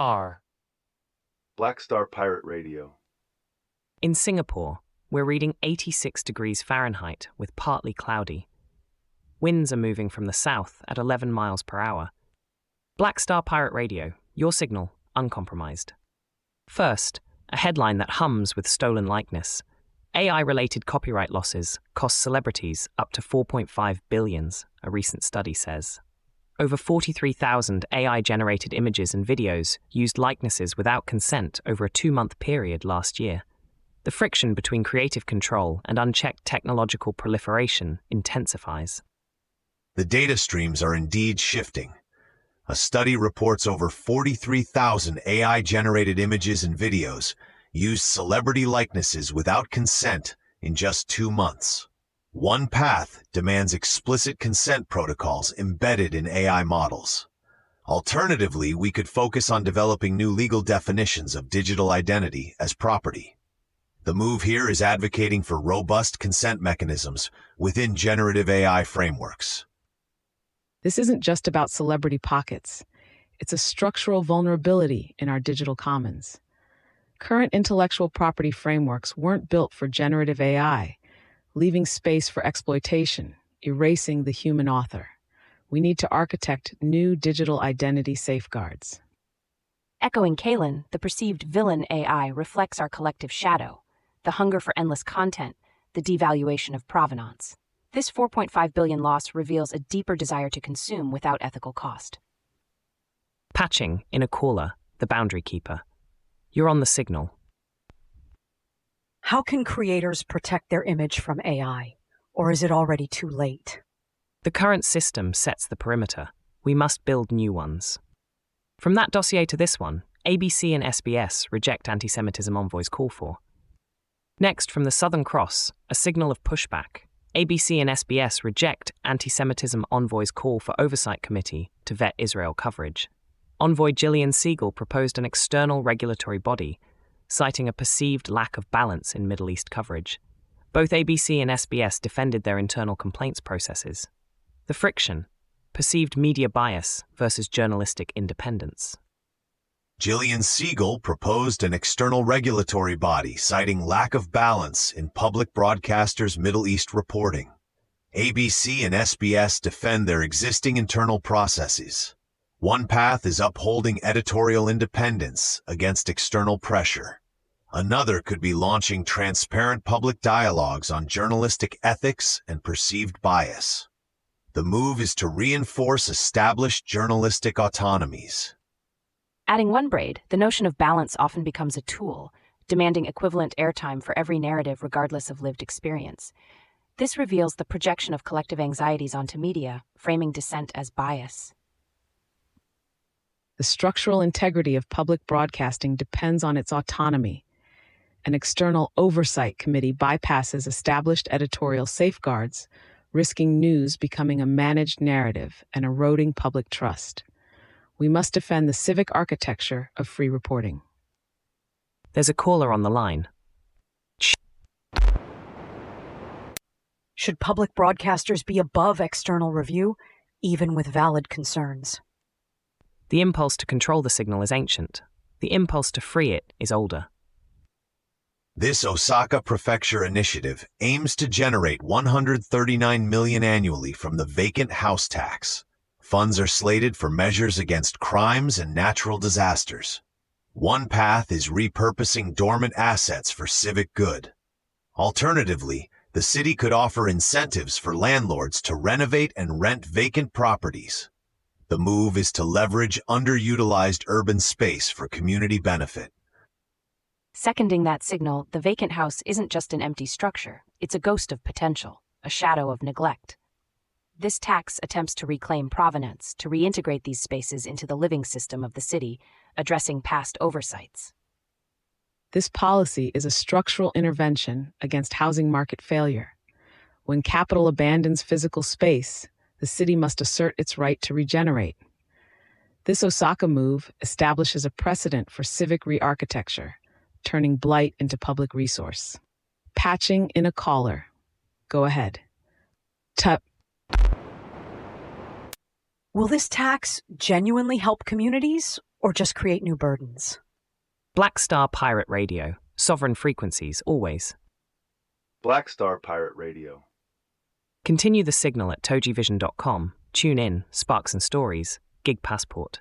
R. Black Star Pirate Radio. In Singapore, we're reading 86 degrees Fahrenheit with partly cloudy. Winds are moving from the south at 11 miles per hour. Black Star Pirate Radio, your signal, uncompromised. First, a headline that hums with stolen likeness. AI-related copyright losses cost celebrities up to $4.5 billion, a recent study says. Over 43,000 AI-generated images and videos used likenesses without consent over a 2-month period last year. The friction between creative control and unchecked technological proliferation intensifies. The data streams are indeed shifting. A study reports over 43,000 AI-generated images and videos used celebrity likenesses without consent in just 2 months. One path demands explicit consent protocols embedded in AI models. Alternatively, we could focus on developing new legal definitions of digital identity as property. The move here is advocating for robust consent mechanisms within generative AI frameworks. This isn't just about celebrity pockets. It's a structural vulnerability in our digital commons. Current intellectual property frameworks weren't built for generative AI, leaving space for exploitation, erasing the human author. We need to architect new digital identity safeguards. Echoing Kalen, the perceived villain AI reflects our collective shadow, the hunger for endless content, the devaluation of provenance. This $4.5 billion loss reveals a deeper desire to consume without ethical cost. Patching in a caller, the boundary keeper. You're on the signal. How can creators protect their image from AI? Or is it already too late? The current system sets the perimeter. We must build new ones. From that dossier to this one, ABC and SBS reject anti-Semitism envoy's call for. Next, from the Southern Cross, a signal of pushback. ABC and SBS reject anti-Semitism envoy's call for oversight committee to vet Israel coverage. Envoy Gillian Siegel proposed an external regulatory body, citing a perceived lack of balance in Middle East coverage. Both ABC and SBS defended their internal complaints processes. The friction, perceived media bias versus journalistic independence. Gillian Siegel proposed an external regulatory body citing lack of balance in public broadcasters' Middle East reporting. ABC and SBS defend their existing internal processes. One path is upholding editorial independence against external pressure. Another could be launching transparent public dialogues on journalistic ethics and perceived bias. The move is to reinforce established journalistic autonomies. Adding one braid, the notion of balance often becomes a tool, demanding equivalent airtime for every narrative regardless of lived experience. This reveals the projection of collective anxieties onto media, framing dissent as bias. The structural integrity of public broadcasting depends on its autonomy. An external oversight committee bypasses established editorial safeguards, risking news becoming a managed narrative and eroding public trust. We must defend the civic architecture of free reporting. There's a caller on the line. Should public broadcasters be above external review, even with valid concerns? The impulse to control the signal is ancient. The impulse to free it is older. This Osaka Prefecture initiative aims to generate $139 million annually from the vacant house tax. Funds are slated for measures against crimes and natural disasters. One path is repurposing dormant assets for civic good. Alternatively, the city could offer incentives for landlords to renovate and rent vacant properties. The move is to leverage underutilized urban space for community benefit. Seconding that signal, the vacant house isn't just an empty structure, it's a ghost of potential, a shadow of neglect. This tax attempts to reclaim provenance, to reintegrate these spaces into the living system of the city, addressing past oversights. This policy is a structural intervention against housing market failure. When capital abandons physical space, the city must assert its right to regenerate. This Osaka move establishes a precedent for civic re-architecture, turning blight into public resource. Patching in a caller. Go ahead. Will this tax genuinely help communities or just create new burdens? Black Star Pirate Radio. Sovereign frequencies, always. Black Star Pirate Radio. Continue the signal at TogeeVision.com. Tune in, Sparks and Stories, Gig Passport.